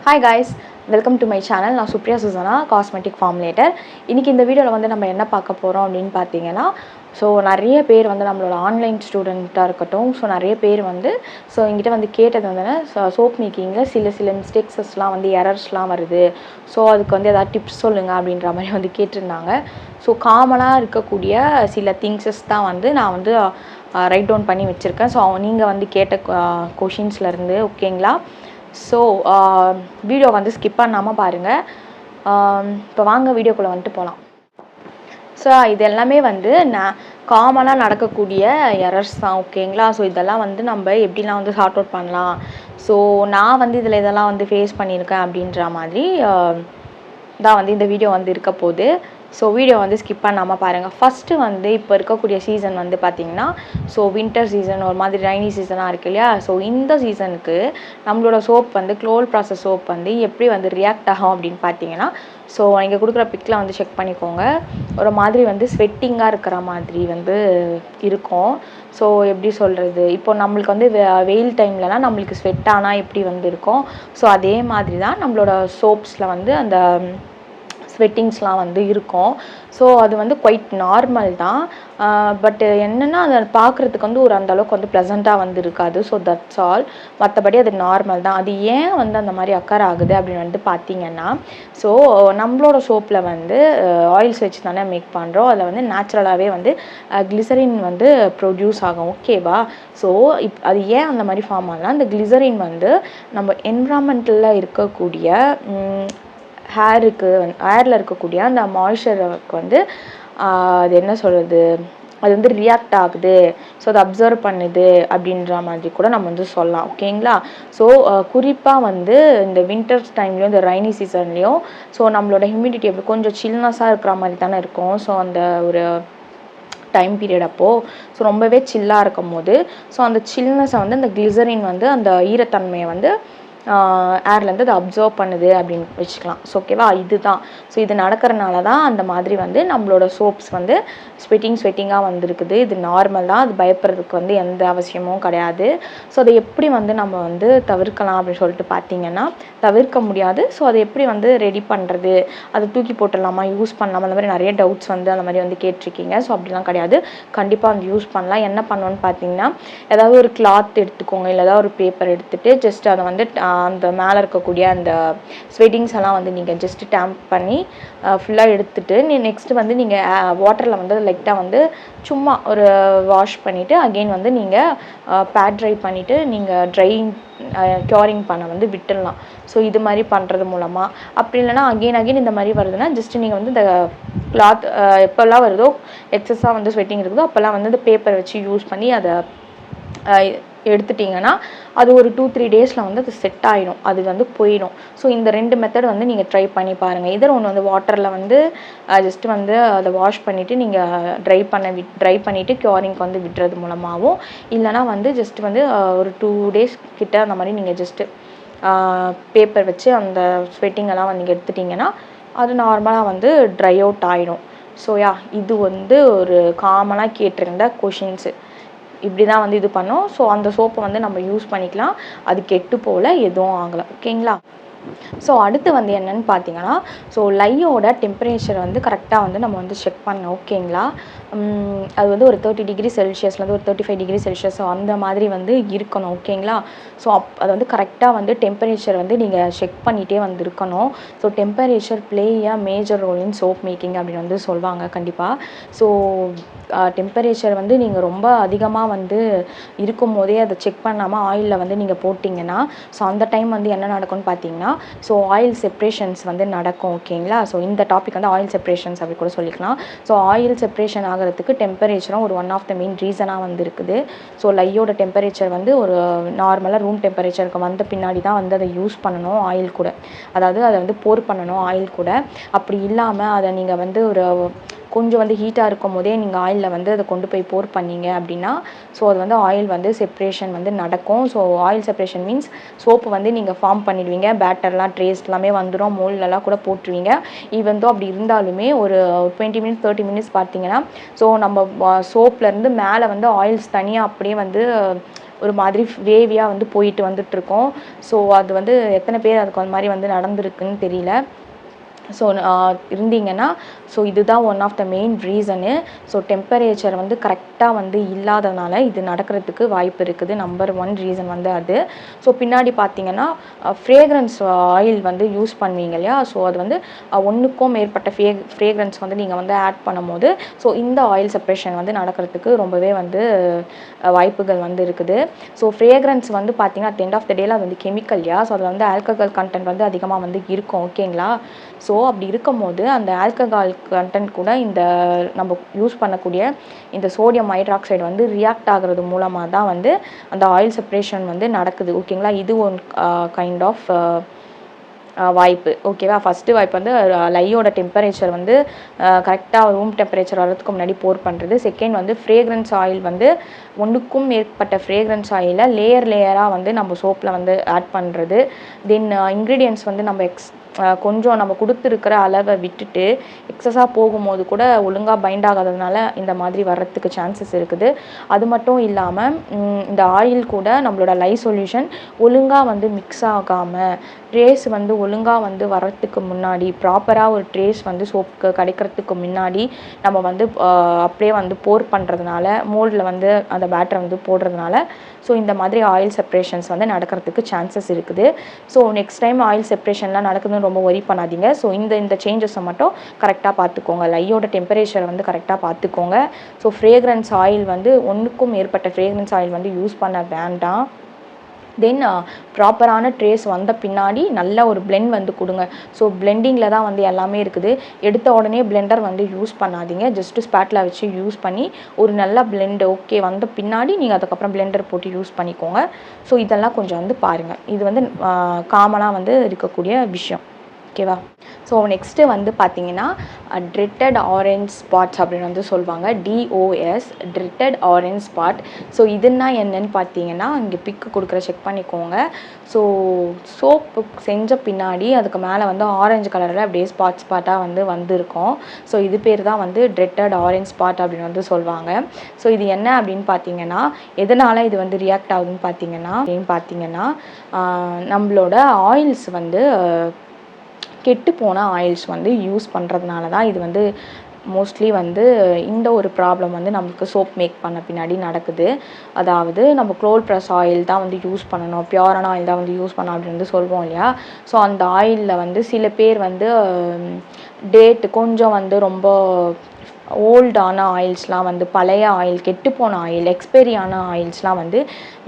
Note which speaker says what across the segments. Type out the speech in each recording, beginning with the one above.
Speaker 1: Hi guys, welcome to my channel. நான் Supriya Susanna cosmetic ஃபார்முலேட்டர். இன்றைக்கி இந்த வீடியோவில் வந்து நம்ம என்ன பார்க்க போகிறோம் அப்படின்னு பார்த்தீங்கன்னா, நிறைய பேர் வந்து நம்மளோட ஆன்லைன் ஸ்டூடெண்ட்டாக இருக்கட்டும், நிறைய பேர் வந்து என்கிட்ட வந்து கேட்டது வந்து சோப் மேக்கிங்கில் சில மிஸ்டேக்ஸஸ்லாம் வந்து எரர்ஸ்லாம் வருது. அதுக்கு வந்து ஏதாவது டிப்ஸ் சொல்லுங்கள் அப்படின்ற மாதிரி வந்து கேட்டிருந்தாங்க. காமனாக இருக்கக்கூடிய சில திங்ஸஸ் தான் வந்து நான் வந்து ரைட் டவுன் பண்ணி வச்சுருக்கேன். நீங்கள் வந்து கேட்ட கொஷின்ஸ்லேருந்து ஓகேங்களா. வீடியோ வந்து ஸ்கிப் பண்ணாமல் பாருங்கள். இப்போ வாங்க வீடியோக்குள்ளே வந்துட்டு போகலாம். இது எல்லாமே வந்து காமனாக நடக்கக்கூடிய எரர்ஸ் தான் ஓகேங்களா. இதெல்லாம் வந்து நம்ம எப்படிலாம் வந்து சார்ட் அவுட் பண்ணலாம். நான் வந்து இதில் இதெல்லாம் வந்து ஃபேஸ் பண்ணியிருக்கேன் அப்படின்ற மாதிரி தான் வந்து இந்த வீடியோ வந்து இருக்க போகுது. வீடியோ வந்து ஸ்கிப் பண்ணாமல் பாருங்கள். ஃபஸ்ட்டு வந்து இப்போ இருக்கக்கூடிய சீசன் வந்து பார்த்திங்கன்னா வின்டர் சீசன் ஒரு மாதிரி ரைனி சீசனாக இருக்குது இல்லையா. இந்த சீசனுக்கு நம்மளோட சோப் வந்து க்ளோல் ப்ராசஸ் சோப் வந்து எப்படி வந்து ரியாக்ட் ஆகும் அப்படின்னு பார்த்தீங்கன்னா, நீங்கள் கொடுக்குற பிக்கில் வந்து செக் பண்ணிக்கோங்க. ஒரு மாதிரி வந்து ஸ்வெட்டிங்காக இருக்கிற மாதிரி வந்து இருக்கும். எப்படி சொல்கிறது, இப்போ நம்மளுக்கு வந்து வெயில் டைம்லலாம் நம்மளுக்கு ஸ்வெட் ஆனால் எப்படி வந்து இருக்கும், அதே மாதிரி தான் நம்மளோட சோப்ஸில் வந்து அந்த ஸ்வெட்டிங்ஸ்லாம் வந்து இருக்கும். அது வந்து குவைட் நார்மல் தான். பட் என்னென்னா அதை பார்க்குறதுக்கு வந்து ஒரு அந்தளவுக்கு வந்து ப்ளசண்ட்டாக வந்து இருக்காது. That's all. மற்றபடி அது நார்மல் தான். அது ஏன் வந்து அந்த மாதிரி அக்கர் ஆகுது அப்படின்னு வந்து பார்த்தீங்கன்னா, நம்மளோட சோப்பில் வந்து ஆயில்ஸ் வச்சு தானே மேக் பண்ணுறோம். அதில் வந்து நேச்சுரலாகவே வந்து கிளிசரின் வந்து ப்ரொடியூஸ் ஆகும் ஓகேவா. அது ஏன் அந்த மாதிரி ஃபார்ம் ஆகுதுன்னா, அந்த கிளிசரின் வந்து நம்ம என்விரான்மெண்ட்டில் இருக்கக்கூடிய ஹேரில் இருக்கக்கூடிய அந்த மாய்ஸ்சருக்கு வந்து அது என்ன சொல்கிறது, அது வந்து ரியாக்ட் ஆகுது. அதை அப்சர்வ் பண்ணுது அப்படின்ற மாதிரி கூட நம்ம வந்து சொல்லலாம் ஓகேங்களா. குறிப்பாக வந்து இந்த வின்டர்ஸ் டைம்லேயும் இந்த ரைனி சீசன்லேயும் நம்மளோட ஹியூமிடிட்டி எப்படி கொஞ்சம் சில்னஸாக இருக்கிற மாதிரி தானே இருக்கும். அந்த ஒரு டைம் பீரியட் அப்போது ரொம்பவே சில்லாக இருக்கும் போது அந்த சில்னஸை வந்து அந்த கிளிசரின் வந்து அந்த ஈரத்தன்மையை வந்து ஏர்லேருந்து அதை அப்சர்வ் பண்ணுது அப்படின்னு வச்சுக்கலாம். ஓகேவா. இதுதான் இது நடக்கிறனால தான் அந்த மாதிரி வந்து நம்மளோட சோப்ஸ் வந்து ஸ்வெட்டிங்காக வந்துருக்குது. இது நார்மல் தான். அது பயப்படுறதுக்கு வந்து எந்த அவசியமும் கிடையாது. அதை எப்படி வந்து நம்ம வந்து தவிர்க்கலாம் அப்படின்னு சொல்லிட்டு பார்த்தீங்கன்னா, தவிர்க்க முடியாது. அதை எப்படி வந்து ரெடி பண்ணுறது, அதை தூக்கி போட்டுடலாமா, யூஸ் பண்ணலாமா, அந்த மாதிரி நிறைய டவுட்ஸ் வந்து அந்த மாதிரி வந்து கேட்டிருக்கீங்க. அப்படிலாம் கிடையாது. கண்டிப்பாக வந்து யூஸ் பண்ணலாம். என்ன பண்ணணும்னு பார்த்தீங்கன்னா, ஏதாவது ஒரு கிளாத் எடுத்துக்கோங்க, இல்லை ஏதாவது ஒரு பேப்பர் எடுத்துகிட்டு ஜஸ்ட் அதை வந்து அந்த மேலே இருக்கக்கூடிய அந்த ஸ்வெட்டிங்ஸ் எல்லாம் வந்து நீங்கள் ஜஸ்ட்டு டேம்ப் பண்ணி ஃபுல்லாக எடுத்துகிட்டு நெக்ஸ்ட்டு வந்து நீங்கள் வாட்டரில் வந்து லைட்டாக வந்து சும்மா ஒரு வாஷ் பண்ணிவிட்டு அகெயின் வந்து நீங்கள் பேட் ட்ரை பண்ணிவிட்டு நீங்கள் க்யூரிங் பண்ண வந்து விட்டுடலாம். இது மாதிரி பண்ணுறது மூலமாக. அப்படி இல்லைனா அகெயின் இந்த மாதிரி வருதுன்னா ஜஸ்ட்டு நீங்கள் வந்து இந்த கிளாத் எப்போல்லாம் வருதோ எக்ஸஸாக வந்து ஸ்வெட்டிங் இருக்குதோ அப்போல்லாம் வந்து இந்த பேப்பர் வச்சு யூஸ் பண்ணி அதை எடுத்துட்டிங்கன்னா அது ஒரு 2-3 டேஸில் வந்து அது செட் ஆகிடும். அது வந்து போயிடும். இந்த 2 மெத்தட் வந்து நீங்கள் ட்ரை பண்ணி பாருங்கள். இதர் ஒன்று வந்து வாட்டரில் வந்து ஜஸ்ட்டு வந்து அதை வாஷ் பண்ணிவிட்டு நீங்கள் ட்ரை பண்ணிவிட்டு க்யூரிங்க்கு வந்து விடுறது மூலமாகவும், இல்லைனா வந்து ஜஸ்ட் வந்து ஒரு 2 டேஸ் கிட்ட அந்த மாதிரி நீங்கள் ஜஸ்ட்டு பேப்பர் வச்சு அந்த ஸ்வெட்டிங்கெல்லாம் வந்து நீங்கள் எடுத்துட்டிங்கன்னா அது நார்மலாக வந்து ட்ரை அவுட் ஆகிடும். இது வந்து ஒரு காமனாக கேட்டிருந்த கொஷின்ஸு. இப்படி தான் வந்து இது பண்ணோம். அந்த சோப்பை வந்து நம்ம யூஸ் பண்ணிக்கலாம். அது கெட்டு போகல, எதுவும் ஆகலை ஓகேங்களா. அடுத்து வந்து என்னென்னு பார்த்தீங்கன்னா, லையோட டெம்பரேச்சர் வந்து கரெக்டாக வந்து நம்ம வந்து செக் பண்ணணும் ஓகேங்களா. அது வந்து ஒரு 30 டிகிரி செல்சியஸ்லேருந்து ஒரு 35 டிகிரி செல்சியஸ் அந்த மாதிரி வந்து இருக்கணும் ஓகேங்களா. அது வந்து கரெக்டாக வந்து டெம்பரேச்சர் வந்து நீங்கள் செக் பண்ணிகிட்டே வந்து இருக்கணும். Temperature play a major role in soap making அப்படின்னு வந்து சொல்லுவாங்க கண்டிப்பாக. டெம்பரேச்சர் வந்து நீங்கள் ரொம்ப அதிகமாக வந்து இருக்கும் போதே அதை செக் பண்ணாமல் ஆயிலில் வந்து நீங்கள் போட்டிங்கன்னா அந்த டைம் வந்து என்ன நடக்கும்னு பார்த்தீங்கன்னா, ஆயில் செப்ரேஷன்ஸ் வந்து நடக்கும் ஓகேங்களா. இந்த டாபிக் வந்து ஆயில் செப்ரேஷன்ஸ் அப்படி கூட சொல்லிக்கலாம். ஆயில் செப்ரேஷன் ஆகிறதுக்கு டெம்பரேச்சரும் ஒரு ஒன் ஆஃப் த மெயின் ரீசனாக வந்து இருக்குது. லையோட டெம்பரேச்சர் வந்து ஒரு நார்மலாக ரூம் டெம்பரேச்சருக்கு வந்த பின்னாடி தான் வந்து அதை யூஸ் பண்ணணும் ஆயில் கூட. அதாவது அதை வந்து போர் பண்ணணும் ஆயில் கூட. அப்படி இல்லாமல் அதை நீங்கள் வந்து ஒரு கொஞ்சம் வந்து ஹீட்டாக இருக்கும் போதே நீங்கள் ஆயிலில் வந்து அதை கொண்டு போய் போர் பண்ணிங்க அப்படின்னா அது வந்து ஆயில் வந்து செப்ரேஷன் வந்து நடக்கும். ஆயில் செப்ரேஷன் மீன்ஸ் சோப்பு வந்து நீங்கள் ஃபார்ம் பண்ணிடுவீங்க. பேட்டர்லாம் ட்ரேஸ் எல்லாமே வந்துடும். மோல்டெல்லாம் கூட போட்டுருவீங்க. ஈவன் தோ அப்படி இருந்தாலுமே ஒரு 20 மினிட்ஸ் 30 மினிட்ஸ் பார்த்தீங்கன்னா நம்ம சோப்லேருந்து மேலே வந்து ஆயில்ஸ் தனியாக அப்படியே வந்து ஒரு மாதிரி வேவியாக வந்து போயிட்டு வந்துட்டுருக்கோம். ஸோ அது வந்து எத்தனை பேர் அதுக்கு அந்த மாதிரி வந்து நடந்திருக்குன்னு தெரியல. ஸோ இருந்தீங்கன்னா ஸோ இதுதான் one of the main reason. So temperature வந்து கரெக்டாக வந்து இல்லாதனால இது நடக்கிறதுக்கு வாய்ப்பு இருக்குது. நம்பர் 1 ரீசன் வந்து அது. ஸோ பின்னாடி பார்த்தீங்கன்னா ஃப்ரேக்ரன்ஸ் ஆயில் வந்து யூஸ் பண்ணுவீங்க இல்லையா, ஸோ அது வந்து ஒன்றுக்கும் மேற்பட்ட ஃப்ரேக்ரன்ஸ் வந்து நீங்கள் வந்து ஆட் பண்ணும்போது ஸோ இந்த ஆயில் செப்பரேஷன் வந்து நடக்கிறதுக்கு ரொம்பவே வந்து வாய்ப்புகள் வந்து இருக்குது. ஸோ ஃப்ரேக்ரன்ஸ் வந்து பார்த்தீங்கன்னா அட் எண்ட் ஆஃப் த டேல அது வந்து கெமிக்கல் இல்லையா, ஸோ அதில் வந்து ஆல்கஹால் கண்டென்ட் வந்து அதிகமாக வந்து இருக்கும். ஓகேங்களா. ஸோ அப்படி இருக்கும்போது அந்த ஆல்கஹால் கண்டென்ட் கூட இந்த நம்ம யூஸ் பண்ணக்கூடிய இந்த சோடியம் ஹைட்ராக்சைடு வந்து ரியாக்ட் ஆகிறது மூலமாக தான் வந்து அந்த ஆயில் செப்பரேஷன் வந்து நடக்குது. ஓகேங்களா. இது ஒன் கைண்ட் ஆஃப் வாய்ப்பு. ஓகேவா. ஃபஸ்ட்டு வாய்ப்பு வந்து லையோட டெம்பரேச்சர் வந்து கரெக்டாக ரூம் டெம்பரேச்சர் வரதுக்கு முன்னாடி போர் பண்ணுறது. செகண்ட் வந்து ஃப்ரேக்ரன்ஸ் ஆயில் வந்து ஒன்றுக்கும் மேற்பட்ட ஃப்ரேக்ரன்ஸ் ஆயிலை லேயராக வந்து நம்ம சோப்பில் வந்து ஆட் பண்ணுறது. தென் இன்க்ரீடியன்ட்ஸ் வந்து நம்ம கொஞ்சம் நம்ம கொடுத்துருக்கிற அளவை விட்டுட்டு எக்ஸஸாக போகும்போது கூட ஒழுங்காக பைண்ட் ஆகாததுனால இந்த மாதிரி வர்றதுக்கு சான்சஸ் இருக்குது. அது மட்டும் இல்லாமல் இந்த ஆயில் கூட நம்மளோட லை சொல்யூஷன் ஒழுங்காக வந்து மிக்ஸ் ஆகாமல் ட்ரேஸ் வந்து ஒழுங்காக வந்து வர்றதுக்கு முன்னாடி ப்ராப்பராக ஒரு ட்ரேஸ் வந்து சோப்புக்கு கிடைக்கிறதுக்கு முன்னாடி நம்ம வந்து அப்படியே வந்து போர் பண்ணுறதுனால மோல்டில் வந்து அந்த பேட்டரை வந்து போடுறதுனால ஸோ இந்த மாதிரி ஆயில் செப்பரேஷன்ஸ் வந்து நடக்கிறதுக்கு சான்சஸ் இருக்குது. ஸோ நெக்ஸ்ட் டைம் ஆயில் செப்பரேஷன்லாம் நடக்குதுன்னு ரொம்ப ஒரி பண்ணாதீங்க. ஸோ இந்த சேஞ்சஸை மட்டும் கரெக்டாக பார்த்துக்கோங்க. லையோட டெம்பரேச்சரை வந்து கரெக்டாக பார்த்துக்கோங்க. ஸோ ஃப்ரேக்ரன்ஸ் ஆயில் வந்து ஒன்றுக்கும் மேற்பட்ட ஃப்ரேக்ரன்ஸ் ஆயில் வந்து யூஸ் பண்ண வேண்டாம். தென் ப்ராப்பரான ட்ரேஸ் வந்த பின்னாடி நல்ல ஒரு பிளெண்ட் வந்து கொடுங்க. ஸோ பிளெண்டிங்கில் தான் வந்து எல்லாமே இருக்குது. எடுத்த உடனே பிளெண்டர் வந்து யூஸ் பண்ணாதீங்க. ஜஸ்ட்டு ஸ்பேட்டில் வச்சு யூஸ் பண்ணி ஒரு நல்ல பிளெண்டு ஓகே வந்த பின்னாடி நீங்கள் அதுக்கப்புறம் பிளெண்டர் போட்டு யூஸ் பண்ணிக்கோங்க. ஸோ இதெல்லாம் கொஞ்சம் வந்து பாருங்கள். இது வந்து காமனாக வந்து இருக்கக்கூடிய விஷயம். ஓகேவா. ஸோ நெக்ஸ்ட்டு வந்து பார்த்தீங்கன்னா ட்ரிட்டட் ஆரஞ்ச் ஸ்பாட்ஸ் அப்படின்னு வந்து சொல்லுவாங்க. DOS treated orange spot. So இதுன்னா என்னன்னு பார்த்தீங்கன்னா இங்கே பிக்கு கொடுக்குற செக் பண்ணிக்கோங்க. ஸோ சோப்பு செஞ்ச பின்னாடி அதுக்கு மேலே வந்து ஆரஞ்சு கலரில் அப்படியே ஸ்பாட்டாக வந்து வந்திருக்கும். ஸோ இது பேர் தான் வந்து ட்ரிட்டட் ஆரஞ்ச் ஸ்பாட் அப்படின்னு வந்து சொல்லுவாங்க. ஸோ இது என்ன அப்படின்னு பார்த்தீங்கன்னா எதனால் இது வந்து ரியாக்ட் ஆகுதுன்னு பார்த்தீங்கன்னா நம்மளோட ஆயில்ஸ் வந்து கெட்டு போன ஆயில்ஸ் வந்து யூஸ் பண்ணுறதுனால தான் இது வந்து மோஸ்ட்லி வந்து இந்த ஒரு ப்ராப்ளம் வந்து நம்மளுக்கு சோப் மேக் பண்ண பின்னாடி நடக்குது. அதாவது நம்ம க்ளோல் ப்ரெஸ் ஆயில் தான் வந்து யூஸ் பண்ணணும், பியூரான ஆயில் தான் வந்து யூஸ் பண்ணணும் அப்படின்னு வந்து சொல்வோம் இல்லையா. ஸோ அந்த ஆயிலில் வந்து சில பேர் வந்து டேட்டு கொஞ்சம் வந்து ரொம்ப ஓல்டான ஆயில்ஸ்லாம் வந்து பழைய ஆயில் கெட்டுப்போன ஆயில் எக்ஸ்பைரியான ஆயில்ஸ்லாம் வந்து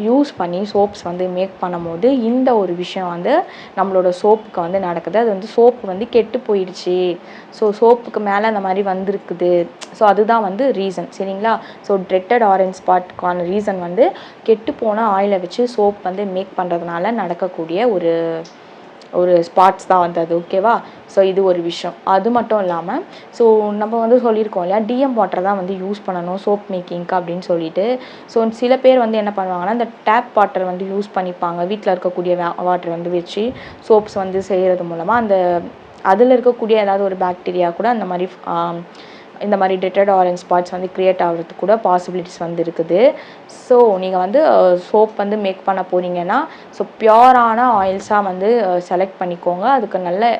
Speaker 1: யூஸ் பண்ணி சோப்ஸ் வந்து மேக் பண்ணும்போது இந்த ஒரு விஷயம் வந்து நம்மளோட சோப்புக்கு வந்து நடக்குது. அது வந்து சோப்பு வந்து கெட்டு போயிடுச்சு, ஸோ சோப்புக்கு மேலே அந்த மாதிரி வந்திருக்குது. ஸோ அதுதான் வந்து ரீசன். சரிங்களா. ஸோ ட்ரிட்டட் ஆரஞ்ச் ஸ்பாட்கான ரீசன் வந்து கெட்டுப்போன ஆயிலை வச்சு சோப் வந்து மேக் பண்ணுறதுனால நடக்கக்கூடிய ஒரு ஸ்பாட்ஸ் தான் வந்து அது. ஓகேவா. ஸோ இது ஒரு விஷயம். அது மட்டும் இல்லாமல் ஸோ நம்ம வந்து சொல்லியிருக்கோம் இல்லையா டிஎம் வாட்டர் தான் வந்து யூஸ் பண்ணணும் சோப் மேக்கிங்க்கு அப்படின்னு சொல்லிட்டு. ஸோ சில பேர் வந்து என்ன பண்ணுவாங்கன்னா இந்த டேப் வாட்டர் வந்து யூஸ் பண்ணிப்பாங்க. வீட்டில் இருக்கக்கூடிய வாட்டர் வந்து வச்சு சோப்ஸ் வந்து செய்கிறது மூலமாக அதில் இருக்கக்கூடிய ஏதாவது ஒரு பாக்டீரியா கூட இந்த மாதிரி ட்ரிட்டட் ஆரஞ்ச் ஸ்பாட்ஸ் வந்து க்ரியேட் ஆகிறதுக்கு கூட பாசிபிலிட்டிஸ் வந்து இருக்குது. ஸோ நீங்கள் வந்து சோப் வந்து மேக் பண்ண போகிறீங்கன்னா ஸோ பியூரான ஆயில்ஸாக வந்து செலக்ட் பண்ணிக்கோங்க. அதுக்கு நல்ல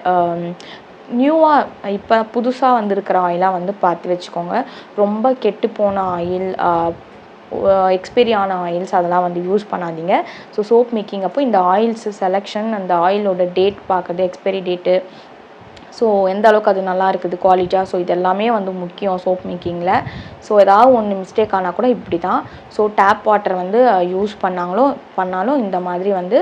Speaker 1: நியூவாக இப்போ புதுசாக வந்திருக்கிற ஆயிலாக வந்து பார்த்து வச்சுக்கோங்க. ரொம்ப கெட்டுப்போன ஆயில் எக்ஸ்பைரியான ஆயில்ஸ் அதெல்லாம் வந்து யூஸ் பண்ணாதீங்க. ஸோ சோப் மேக்கிங் அப்போ இந்த ஆயில்ஸ் செலெக்ஷன் அந்த ஆயிலோட டேட் பார்க்குறது எக்ஸ்பைரி டேட்டு ஸோ எந்த அளவுக்கு அது நல்லா இருக்குது குவாலிட்டியாக ஸோ இது எல்லாமே வந்து முக்கியம் சோப் மேக்கிங்கில். ஸோ ஏதாவது ஒன்று மிஸ்டேக் ஆனால் கூட இப்படி தான். ஸோ டேப் வாட்டர் வந்து யூஸ் பண்ணாலும் இந்த மாதிரி வந்து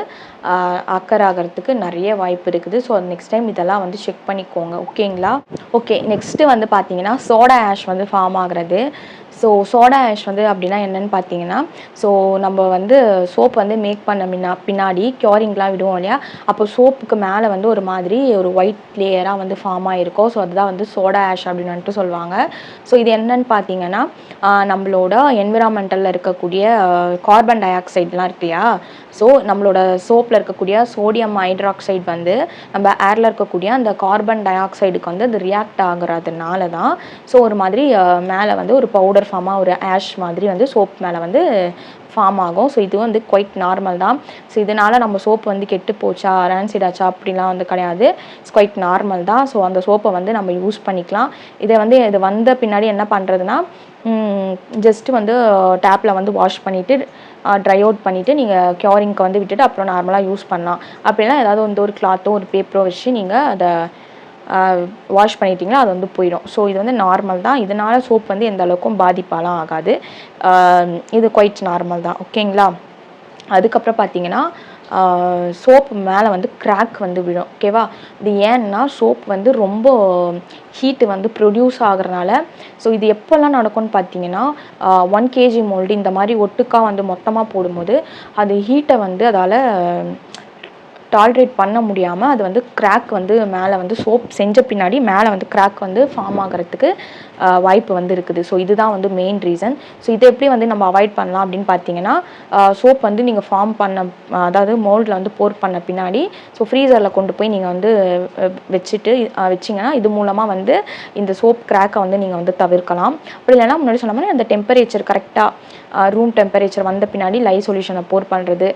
Speaker 1: அக்கர் ஆகிறதுக்கு நிறைய வாய்ப்பு இருக்குது. ஸோ நெக்ஸ்ட் டைம் இதெல்லாம் வந்து செக் பண்ணிக்கோங்க. ஓகேங்களா. ஓகே. நெக்ஸ்ட்டு வந்து பார்த்தீங்கன்னா சோடா ஆஷ் வந்து ஃபார்ம் ஆகிறது. ஸோ சோடா ஆஷ் வந்து அப்படின்னா என்னென்னு பார்த்தீங்கன்னா ஸோ நம்ம வந்து சோப் வந்து மேக் பண்ண பின்னாடி க்யூரிங்லாம் விடுவோம் இல்லையா, அப்போ சோப்புக்கு மேலே வந்து ஒரு மாதிரி ஒரு ஒயிட் லேயராக வந்து ஃபார்ம் ஆகிருக்கும். ஸோ அதுதான் வந்து சோடா ஆஷ் அப்படின்னு வந்துட்டு சொல்லுவாங்க. ஸோ இது என்னன்னு பார்த்தீங்கன்னா நம்மளோட என்விரான்மெண்டலில் இருக்கக்கூடிய கார்பன் டை ஆக்சைட்லாம் இருக்கு இல்லையா, ஸோ நம்மளோட சோப்பில் இருக்கக்கூடிய சோடியம் ஹைட்ராக்சைடு வந்து நம்ம ஏரில் இருக்கக்கூடிய அந்த கார்பன் டை ஆக்சைடுக்கு வந்து அது ரியாக்ட் ஆகுறதுனால தான் ஸோ ஒரு மாதிரி மேலே வந்து ஒரு பவுடர் யூனிஃபார்மாக ஒரு ஆஷ் மாதிரி வந்து சோப் மேலே வந்து ஃபார்ம் ஆகும். ஸோ இது வந்து குவைட் நார்மல் தான். ஸோ இதனால் நம்ம சோப்பு வந்து கெட்டு போச்சா ரான்சிட் ஆச்சா அப்படிலாம் வந்து கிடையாது. இட்ஸ் குவைட் நார்மல் தான். ஸோ அந்த சோப்பை வந்து நம்ம யூஸ் பண்ணிக்கலாம். இதை வந்து இது வந்த பின்னாடி என்ன பண்ணுறதுனா ஜஸ்ட்டு வந்து டேப்பில் வந்து வாஷ் பண்ணிவிட்டு ட்ரை அவுட் பண்ணிவிட்டு நீங்கள் க்யூரிங்க்கு வந்து விட்டுட்டு அப்புறம் நார்மலாக யூஸ் பண்ணலாம். அப்படின்னா ஏதாவது வந்து ஒரு கிளாத்தோ ஒரு பேப்பரோ வச்சு நீங்கள் அதை வாஷ் பண்ணிட்டீங்கன்னா அது வந்து போயிடும். ஸோ இது வந்து நார்மல் தான். இதனால் சோப் வந்து எந்த அளவுக்கும் பாதிப்பாலாம் ஆகாது. இது குவைட் நார்மல் தான். ஓகேங்களா. அதுக்கப்புறம் பார்த்தீங்கன்னா சோப்பு மேலே வந்து கிராக் வந்து விழும். ஓகேவா. இது ஏன்னா சோப் வந்து ரொம்ப ஹீட்டு வந்து ப்ரொடியூஸ் ஆகிறனால. ஸோ இது எப்போல்லாம் நடக்கும்னு பார்த்தீங்கன்னா 1 kg மோல்டு இந்த மாதிரி ஒட்டுக்கா வந்து மொத்தமாக போடும்போது அது ஹீட்டை வந்து அதால் டாலரேட் பண்ண முடியாமல் அது வந்து கிராக் வந்து மேலே வந்து சோப் செஞ்ச பின்னாடி மேலே வந்து கிராக் வந்து ஃபார்ம் ஆகிறதுக்கு வாய்ப்பு வந்து இருக்குது. ஸோ இதுதான் வந்து மெயின் ரீசன். ஸோ இதை எப்படி வந்து நம்ம அவாய்ட் பண்ணலாம் அப்படின்னு பார்த்தீங்கன்னா சோப் வந்து நீங்கள் ஃபார்ம் பண்ண அதாவது மோல்டில் வந்து போர் பண்ண பின்னாடி ஸோ ஃப்ரீசரில் கொண்டு போய் நீங்கள் வந்து வச்சிங்கன்னா இது மூலமாக வந்து இந்த சோப் கிராக்கை வந்து நீங்கள் வந்து தவிர்க்கலாம். அப்படி இல்லைன்னா முன்னாடி சொன்ன மாதிரி அந்த டெம்பரேச்சர் கரெக்டாக ரூம் டெம்பரேச்சர் வந்த பின்னாடி லைவ் சொல்யூஷனை போர் பண்ணுறது,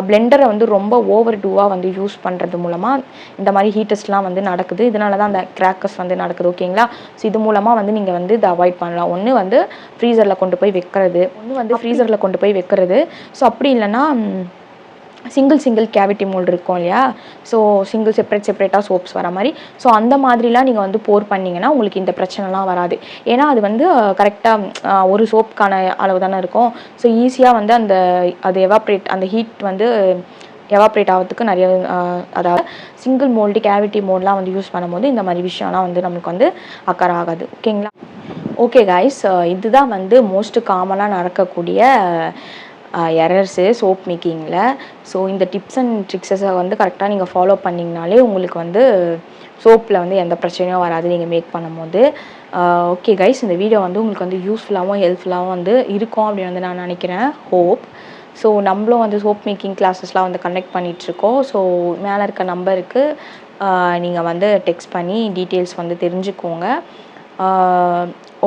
Speaker 1: பிளெண்டரை வந்து ரொம்ப ஓவர் டூவாக வந்து யூஸ் பண்ணுறது மூலமாக இந்த மாதிரி ஹீட்டஸ்லாம் வந்து நடக்குது. இதனால தான் அந்த கிராக்கர்ஸ் வந்து நடக்குது. ஓகேங்களா. ஸோ இது மூலமாக வந்து நீங்கள் வந்து இதை அவாய்ட் பண்ணலாம். ஒன்று வந்து ஃப்ரீசரில் கொண்டு போய் வைக்கிறது. ஸோ அப்படி இல்லைன்னா சிங்கிள் கேவிட்டி மோல்டு இருக்கும் இல்லையா. ஸோ செப்பரேட்டாக சோப்ஸ் வர மாதிரி. ஸோ அந்த மாதிரிலாம் நீங்கள் வந்து போர் பண்ணிங்கன்னா உங்களுக்கு இந்த பிரச்சனைலாம் வராது. ஏன்னா அது வந்து கரெக்டாக ஒரு சோப்புக்கான அளவு தானே இருக்கும். ஸோ ஈஸியாக வந்து அது அந்த ஹீட் வந்து எவாப்ரேட் ஆகிறதுக்கு நிறைய அதாவது சிங்கிள் மோல்டு கேவிட்டி மோல்டெலாம் வந்து யூஸ் பண்ணும்போது இந்த மாதிரி விஷயம்லாம் வந்து நமக்கு வந்து அக்கறை ஆகாது. ஓகேங்களா. ஓகே கைஸ், இதுதான் வந்து மோஸ்ட் காமனாக நடக்கக்கூடிய எரர்ஸு சோப் மேக்கிங்கில். ஸோ இந்த டிப்ஸ் அண்ட் ட்ரிக்ஸை வந்து கரெக்டாக நீங்கள் ஃபாலோ பண்ணிங்கனாலே உங்களுக்கு வந்து சோப்பில் வந்து எந்த பிரச்சனையும் வராது நீங்கள் மேக் பண்ணும்போது. ஓகே கைஸ், இந்த வீடியோ வந்து உங்களுக்கு வந்து யூஸ்ஃபுல்லாகவும் ஹெல்ப்ஃபுல்லாகவும் வந்து இருக்கும் அப்படின்னு வந்து நான் நினைக்கிறேன். ஹோப். ஸோ நம்மளும் வந்து சோப் மேக்கிங் கிளாஸஸ்லாம் வந்து கண்டக்ட் பண்ணிகிட்ருக்கோம். ஸோ மேலே இருக்க நம்பருக்கு நீங்கள் வந்து டெக்ஸ்ட் பண்ணி டீட்டெயில்ஸ் வந்து தெரிஞ்சுக்கோங்க.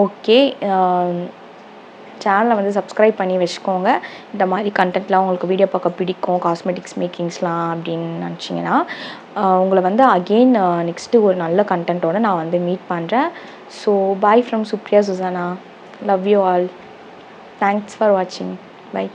Speaker 1: ஓகே, சேனலை வந்து சப்ஸ்கிரைப் பண்ணி வச்சுக்கோங்க. இந்த மாதிரி கண்டென்ட்லாம் உங்களுக்கு வீடியோ பார்க்க பிடிக்கும், காஸ்மெட்டிக்ஸ் மேக்கிங்ஸ்லாம் அப்படின்னு நினச்சிங்கன்னா உங்களை வந்து அகெயின் நெக்ஸ்ட்டு ஒரு நல்ல கண்டென்ட்டோடு நான் வந்து மீட் பண்ணுறேன். So bye from Supriya Susanna. Love you all. Thanks for வாட்சிங். பை.